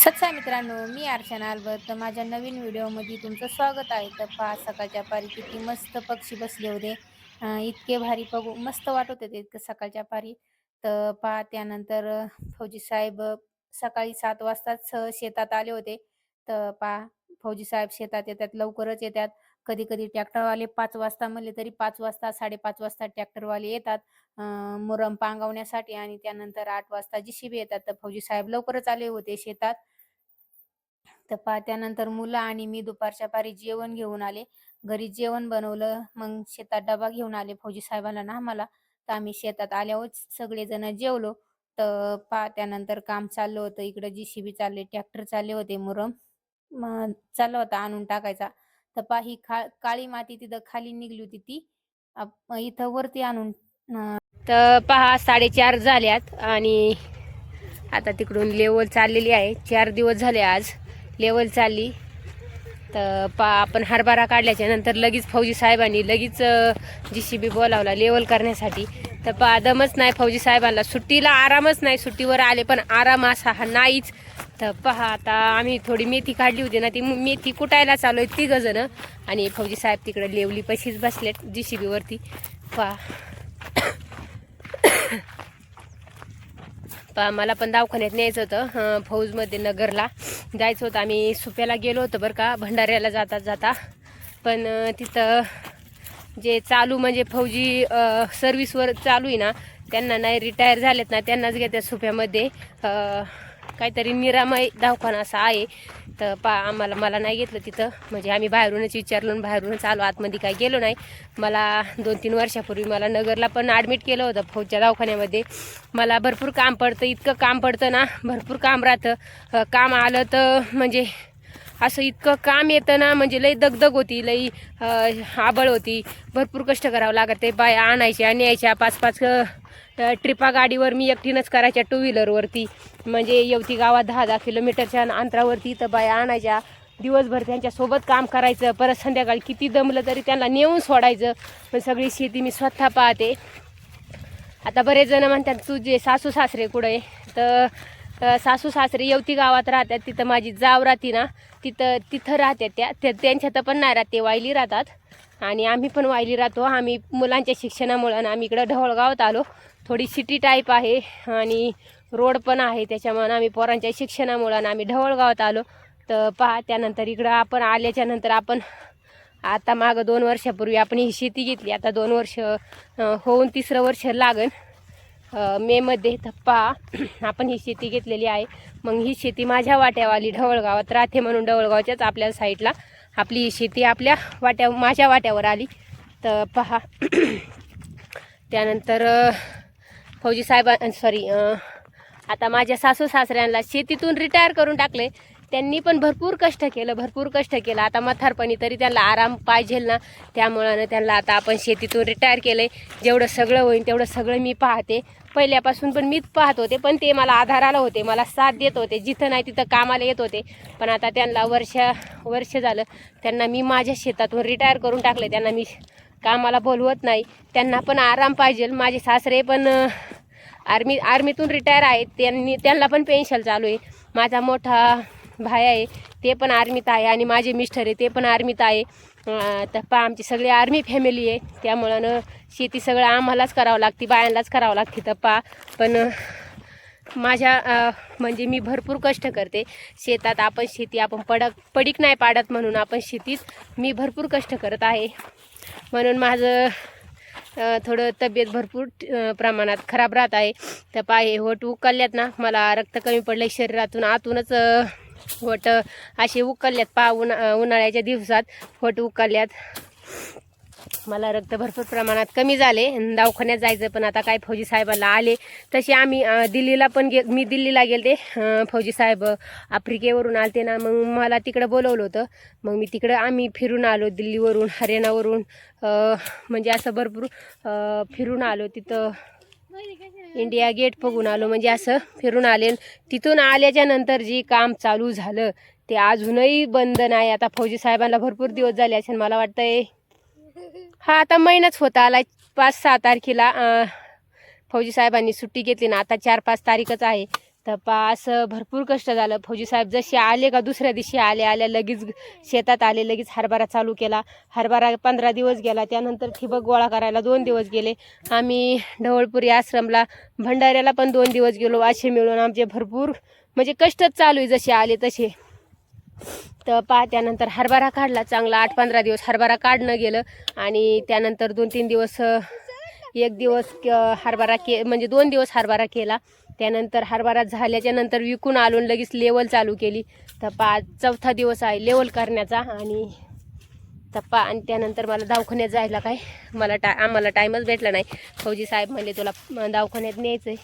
सत्सा मित्रांनो, मी अर्चना अल्बर्ट. तर माझ्या नवीन व्हिडिओमध्ये तुमचं स्वागत आहे. तर पहा सकाळच्या पारी किती मस्त पक्षी बसले होते. इतके भारी बघू मस्त वाटत होते इतकं सकाळच्या पारी. तर पहा त्यानंतर फौजी साहेब सकाळी 7 वाजताच शेतात आले होते. तर पहा फौजी साहेब शेतात येतात, लवकरच येतात. कधी-कधी ट्रॅक्टरवाले 5 वाजता म्हणले तरी 5 वाजता, 5:30 वाजता ट्रॅक्टरवाले येतात. मुरम पांगवण्यासाठी आणि त्यानंतर 8 वाजता जी येतात. तर फौजी साहेब लवकरच आले होते शेतात. तर पहा त्यानंतर मुलं आणि मी दुपारच्या पारी जेवण घेऊन आले. घरी जेवण बनवलं, मग शेतात डबा घेऊन आले फौजी साहेबांना ना आम्हाला. तर आम्ही शेतात आल्यावर सगळेजण जेवलो. तर पहा त्यानंतर काम चाललं होतं. इकडं जी चालले, ट्रॅक्टर चालले होते मुरम. मग चालला होता आणून टाकायचा. तर पहा ही काळी माती तिथं खाली निघली होती ती इथं वरती आणून तर पहा 4:30 झाल्यात आणि आता तिकडून लेवल चाललेली आहे. 4 दिवस झाले आज लेवल चालली. तर आपण हरभरा काढल्याच्या नंतर लगेच फौजी साहेबांनी लगेच JCB बोलावला लेवल करण्यासाठी. तर दमच नाही फौजी साहेबांना, सुट्टीला आरामच नाही. सुट्टीवर आले पण आराम असा हा नाहीच. तर पहा आता आम्ही थोडी मेथी काढली होती ना, ती मेथी कुटायला चालू आहे 3 जण आणि फौजी साहेब तिकडे लेवली पशीच बसलेत JCB वरती. पहा मला पण दवाखान्यात न्यायचं होतं, फौजमध्ये नगरला जायचं होतं. आम्ही सुप्याला गेलो होतो बरं का, भंडाऱ्याला जाता जाता. पण तिथं जे चालू म्हणजे फौजी सर्व्हिसवर चालू आहे ना, त्यांना नाही रिटायर झालेत ना, त्यांनाच घेतात सुप्यामध्ये. काहीतरी निरामय दवाखाना असा आहे. तर मला नाही घेतलं तिथं, म्हणजे आम्ही बाहेरूनच विचारलं, बाहेरूनच आलो, आतमध्ये काही गेलो नाही. मला 2-3 वर्षापूर्वी मला नगरला पण ॲडमिट केलं होतं फौजच्या दवाखान्यामध्ये. मला भरपूर काम पडतं, इतकं काम पडतं ना, भरपूर काम राहतं. काम आलं तर म्हणजे असं इतकं काम येतं ना, म्हणजे लई दगदग होती, लई आबळ होती, भरपूर कष्ट करावं लागत. ते बाया आणायच्या न्यायच्या 5-5 ट्रिपा गाडीवर मी एकटीनंच करायच्या, 2 व्हीलरवरती. म्हणजे येवती गावात 10-10 किलोमीटरच्या अंतरावरती. तर बाया आणायच्या, दिवसभर त्यांच्यासोबत काम करायचं, परत संध्याकाळी किती दमलं तरी त्यांना नेऊन सोडायचं. पण सगळी शेती मी स्वतः पाहते. आता बरेच जण म्हणतात तुझे सासू सासरे कुठे, तर सासू सासरे येवती गावात राहतात. तिथं माझी जाव राहते ना, तिथं राहतात त्यांच्यात पण नाही राहते, वायली राहतात. आणि आम्ही पण वायली राहतो. आम्ही मुलांच्या शिक्षणामुळं आम्ही इकडं ढवळगावात आलो. थोडी सिटी टाईप आहे आणि रोड पण आहे, त्याच्यामुळे आम्ही पोरांच्या शिक्षणामुळं आम्ही ढवळगावात आलो. तर पहा त्यानंतर इकडं आपण आल्याच्या नंतर आपण आता मागं 2 वर्षापूर्वी आपण ही शेती घेतली. आता 2 वर्ष होऊन 3रं वर्ष लागन मेमध्ये. धप्पा आपण ही शेती घेतलेली आहे. मग ही शेती माझ्या वाट्यावाली ढवळगावात राहते, म्हणून ढवळगावच्याच आपल्या साईडला आपली ही शेती आपल्या माझ्या वाट्यावर आली. तर पहा त्यानंतर फौजी साहेब आता माझ्या सासू सासऱ्यांना शेतीतून रिटायर करून टाकले. त्यांनी पण भरपूर कष्ट केलं. आता म्हातारपणी तरी त्यांना आराम पाहिजे ना, त्यामुळं त्यांना आता आपण शेतीतून रिटायर केलं. जेवढं सगळं होईल तेवढं सगळं मी पाहते. पहिल्यापासून पण मीच पाहत होते, पण ते मला आधाराला होते, मला साथ देत होते, जिथं नाही तिथं कामाला येत होते. पण आता त्यांना वर्ष झालं त्यांना मी माझ्या शेतातून रिटायर करून टाकले. त्यांना मी कामाला बोलवत नाही, त्यांना पण आराम पाहिजे. माझे सासरे पण आर्मीतून रिटायर आहेत, त्यांना पण पेन्शन चालू आहे. माझा मोठा भाई आहे, ते पण आर्मीत आहे, आणि माझे मिस्टर आहे ते पण आर्मीत आहे. तर आमची सगळी आर्मी फॅमिली आहे, त्यामुळं शेती सगळं आम्हालाच करावं लागते, बायांनाच करावं लागते. तर पण माझ्या म्हणजे मी भरपूर कष्ट करते शेतात. आपण पडीक नाही पाडत, म्हणून आपण शेतीत मी भरपूर कष्ट करत आहे. म्हणून माझं थोडं तब्येत भरपूर प्रमाणात खराब राहत आहे. तर हे होट उकलल्यात ना, मला रक्त कमी पडलं शरीरातून, आतूनच होट असे उकलल्यात. उन्हाळ्याच्या दिवसात होट उकलल्यात. मला रक्त भरपूर प्रमाणात कमी झाले, दवाखान्यात जायचं. पण आता काय फौजी साहेबांना आले तसे आम्ही दिल्लीला पण मी दिल्लीला गेले. फौजी साहेब आफ्रिकेवरून आलते ना, मग मला तिकडं बोलवलं होतं. मग मी तिकडं आम्ही फिरून आलो, दिल्लीवरून हरियाणावरून, म्हणजे असं भरपूर फिरून आलो. तिथं इंडिया गेट बघून आलो, म्हणजे असं फिरून आले. तिथून आल्याच्या नंतर जे काम चालू झालं ते अजूनही बंद नाही. आता फौजी साहेबांना भरपूर दिवस झाले असेल, मला वाटतंय हा आता महिनाच होता आला. 5-6 तारखेला फौजी साहेबांनी सुट्टी घेतली ना, आता 4-5 तारीखच आहे. तर असं भरपूर कष्ट झालं. फौजी साहेब जसे आले का दुसऱ्या दिवशी आल्या लगेच शेतात आले, लगेच हरभरा चालू केला. हरभरा 15 दिवस गेला. त्यानंतर ठिबक गोळा करायला 2 दिवस गेले. आम्ही ढवळपुरी आश्रमला भंडाऱ्याला पण 2 दिवस गेलो. असे मिळून आमचे भरपूर म्हणजे कष्टच चालू आहे जसे आले तसे. तर त्यानंतर हरभरा काढला चांगला. 8-15 दिवस हरभरा काढणं गेलं आणि त्यानंतर 2-3 दिवस एक दिवस हरभरा म्हणजे 2 दिवस हरभरा केला. त्यानंतर हरभरा झाल्याच्या नंतर विकून आलो, लगेच लेवल चालू केली. तर चौथा दिवस आहे लेवल करण्याचा. आणि आणि त्यानंतर मला दवाखान्यात जायला काय आम्हाला टाईमच भेटला नाही. फौजी साहेब म्हणले तुला दवाखान्यात न्यायचं आहे.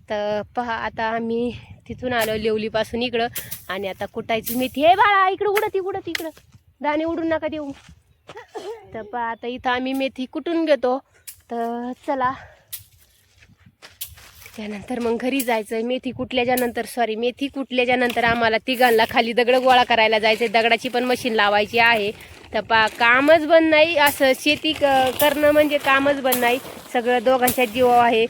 तर आता आम्ही तिथून आलो लेवलीपासून इकडं. आणि आता कुटायची मेथी. हे बाळा इकडं उडत इकडं दाणे उडून नका देऊ. तर आता इथं आम्ही मेथी कुटून घेतो. तर चला त्यानंतर मग घरी जायचं. मेथी कुटल्याच्या नंतर आम्हाला तिघांना खाली दगड गोळा करायला जायचं. दगडाची पण मशीन लावायची आहे. तर कामच बंद नाही. असं शेती करणं म्हणजे कामच बंद नाही. सगळं दोघांच्या जीवावर आहे.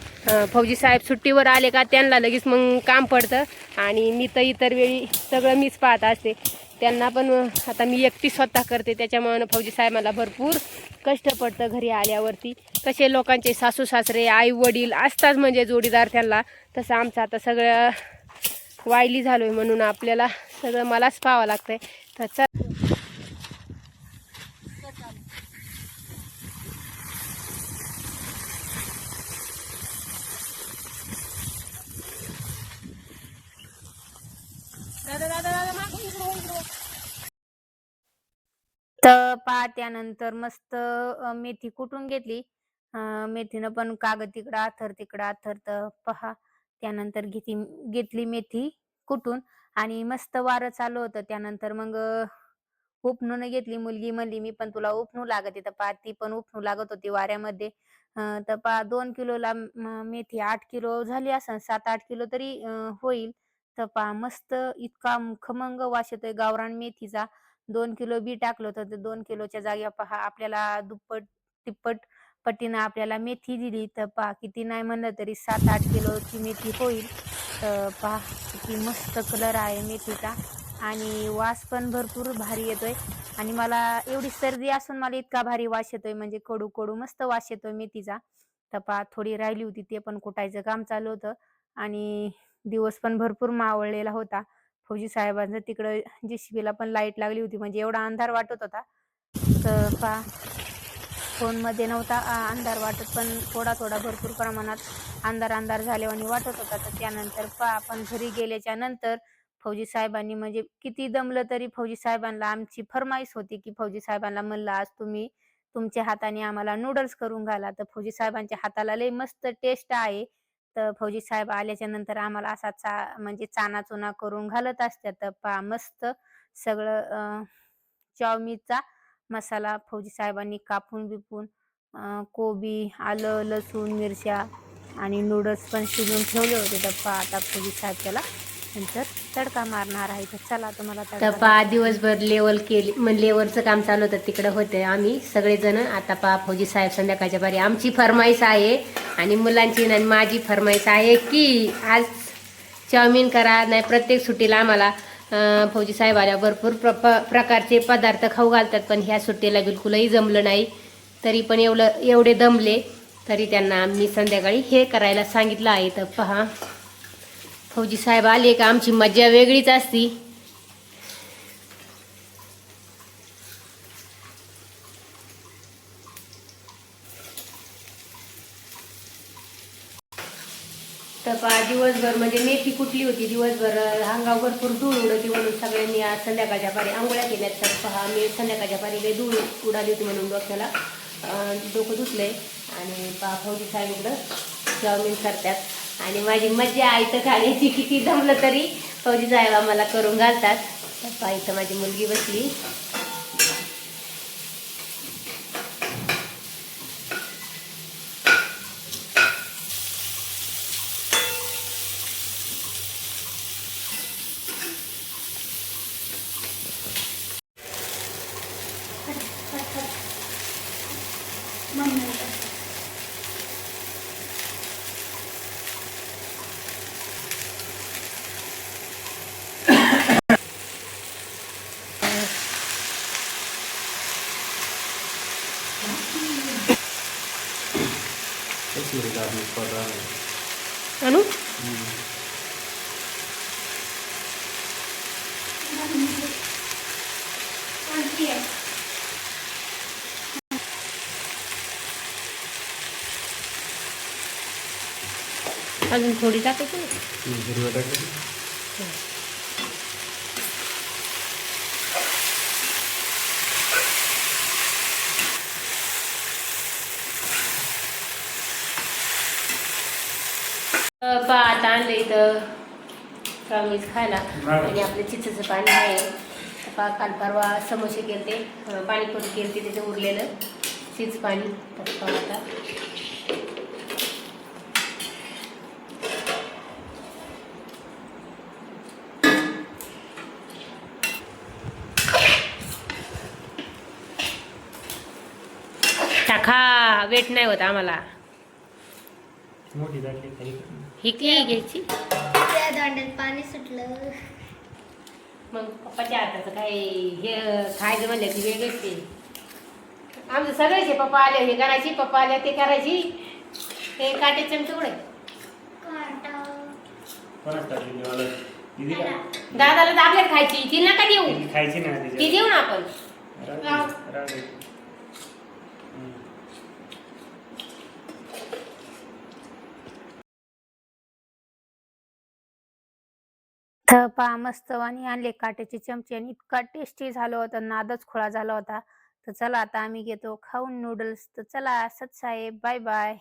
फौजी साहेब सुट्टीवर आले का त्यांना लगेच मग काम पडतं. आणि मी तर इतर वेळी सगळं मीच पाहत असते. त्यांना पण आता मी एकटी स्वतः करते. त्याच्यामुळे फौजी साहेबांना भरपूर कष्ट पडतं घरी आल्यावरती. कसे लोकांचे सासू सासरे आई वडील असतात म्हणजे जोडीदार त्यांना, तसं आमचं आता सगळं वायली झालो आहे म्हणून आपल्याला सगळं मलाच पाहावं लागतंय. तर चल तर त्यानंतर मस्त मेथी कुटून घेतली. मेथीनं पण कागद तिकडं आथर तर त्यानंतर घेतली मेथी कुटून. आणि मस्त वारं चालू होतं. त्यानंतर मग उपणून घेतली. मुलगी म्हणली मी पण तुला उपणू लागत. तर ती पण उपणू लागत होती वाऱ्यामध्ये. तर 2 किलोला मेथी 8 किलो झाली असं 7-8 किलो तरी होईल. तर मस्त इतका खमंग वास येतोय गावरान मेथीचा. 2 किलो बी टाकलं होतं. तर 2 किलोच्या जागी आपल्याला दुप्पट तिप्पट पटीनं आपल्याला मेथी दिली. तर किती नाही म्हणलं तरी 7-8 किलोची मेथी होईल. तर किती मस्त कलर आहे मेथीचा. आणि वास पण भरपूर भारी येतोय. आणि मला एवढी सर्दी असून मला इतका भारी वास येतोय म्हणजे कडू कडू मस्त वास येतोय मेथीचा. तर थोडी राहिली होती ते पण कुटायचं काम चालू होतं. आणि दिवस पण भरपूर मावळलेला होता. फौजी साहेबांचं तिकडं JCB ला पण लाईट लागली होती म्हणजे एवढा अंधार वाटत होता. तर फोनमध्ये नव्हता अंधार वाटत, पण थोडा थोडा भरपूर प्रमाणात अंधार झाल्यावानी वाटत होता. तर त्यानंतर आपण घरी गेल्याच्या नंतर फौजी साहेबांनी म्हणजे किती दमलं तरी फौजी साहेबांना आमची फरमाईश होती की फौजी साहेबांना म्हणलं आज तुम्ही तुमच्या हाताने आम्हाला नूडल्स करून घाला. तर फौजी साहेबांच्या हाताला लय मस्त टेस्ट आहे. तर फौजी साहेब आल्याच्या नंतर आम्हाला असा म्हणजे चाना चुना करून घालत असतात. तर मस्त सगळं चाउमीनचा मसाला फौजी साहेबांनी कापून बिपून कोबी, आलं, लसूण, मिरच्या आणि नूडल्स पण शिजवून ठेवले होते. तर आता फौजी साहेब त्याला नंतर तडका मारणार आहे. तर चला तुम्हाला तर दिवसभर लेवलचं काम चालू होतं तिकडं होते आम्ही सगळेजण. आता फौजी साहेब संध्याकाळच्या बारी आमची फरमाईश आहे आणि मुलांची आणि माझी फरमाईश आहे की आज चाऊमिन करा. नाही प्रत्येक सुट्टीला आम्हाला फौजी साहेब आल्या भरपूर प्रकारचे पदार्थ खाऊ घालतात. पण ह्या सुट्टीला बिलकुलही जमलं नाही. तरी पण एवढे दमले तरी त्यांना आम्ही संध्याकाळी हे करायला सांगितलं आहे. तर फौजी साहेब आले का आमची मजा वेगळीच असती. तर दिवसभर म्हणजे मेथी कुठली होती दिवसभर अंगावर भरपूर धूळ उडती म्हणून सगळ्यांनी आज संध्याकाळच्या पारी आंघोळ्या केल्यात. तर मी संध्याकाळच्या पारी लई धूळ उडाली होती म्हणून डोक्याला डोकं धुतलंय. आणि फौजी साहेब इकडं चाऊमिन करतात. आणि माझी मज्जा आहे तर खाण्याची. किती जमलं तरी फौजी साहेब आम्हाला करून घालतात. तर इथं माझी मुलगी बसली. आणू अजून थोडी टाकायची ना. भात आणलं इथं चांगलीच खायला आणि आपलं चिचेचं पाणी आहे. काल परवा समोसे केले पाणीपुरी केली त्याचं उरलेलं चिच पाणी आता टाका वेट नाही होत आम्हाला. ही काय घ्यायची त्या दांड्यात पाणी सुटलं. मग पप्पाच्या हाताचं काय हे खायचं म्हणलं की वेगळंच ते. आमचं सगळेच आहे. पप्पा आले हे करायची, पप्पा आले ते करायची. ते काटे चमचे उडे दादाला दाबल्यात खायची. ती नका देऊ, खायची ना ती देऊ ना आपण. पहा मस्त वाणी आणले काट्याचे चमचे आणि इतका टेस्टी झालं होतं, नादच खुळा झाला होता. तर चला आता आम्ही घेतो खाऊन नूडल्स. तर चला सत साहेब, बाय बाय.